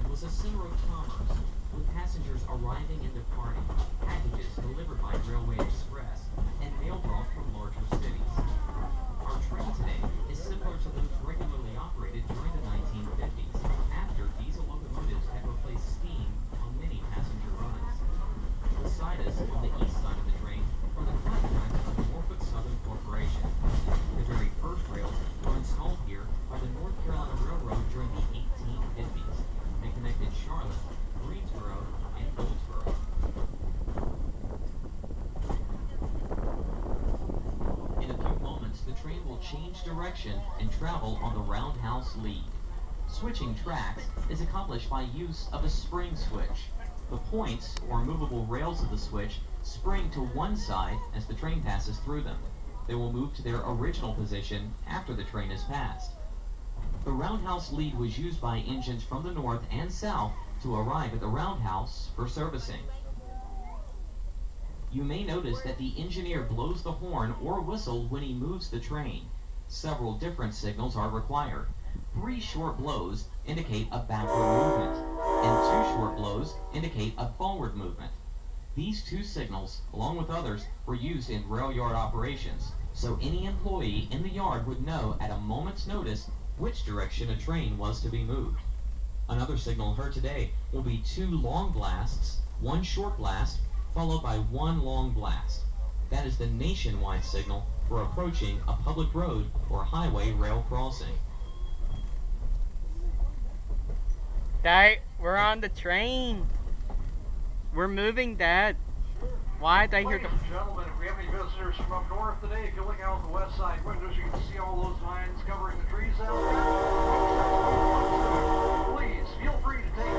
was a center of commerce, with passengers arriving and departing, packages delivered by Railway Express, and mail brought from larger cities. Our train today is similar to those regularly operated during the 1950s, after diesel locomotives had replaced steam on many passenger runs. Beside us, on the east side of the train, are the flat tracks of Norfolk Southern Corporation. The very first rails were installed here by the North Carolina Railroad during the 1850s and connected Charlotte, Greensboro, and Goldsboro. In a few moments, the train will change direction and travel on the roundhouse lead. Switching tracks is accomplished by use of a spring switch. The points, or movable rails of the switch, spring to one side as the train passes through them. They will move to their original position after the train is passed. The roundhouse lead was used by engines from the north and south to arrive at the roundhouse for servicing. You may notice that the engineer blows the horn or whistle when he moves the train. Several different signals are required. 3 short blows indicate a backward movement, and 2 short blows indicate a forward movement. These 2 signals, along with others, were used in rail yard operations, so any employee in the yard would know at a moment's notice which direction a train was to be moved. Another signal heard today will be 2 long blasts, 1 short blast, followed by 1 long blast. That is the nationwide signal for approaching a public road or highway rail crossing. Dad, we're on the train. We're moving, Dad. Why did I hear the... Ladies and gentlemen, if we have any visitors from up north today, if you look out the west side windows, you can see all those vines covering the trees out there. Please, feel free to take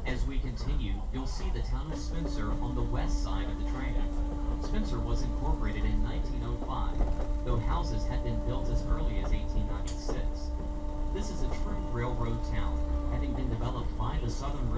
As we continue, you'll see the town of Spencer on the west side of the train. Spencer was incorporated in 1905, though houses had been built as early as 1896. This is a true railroad town, having been developed by the Southern Railroad.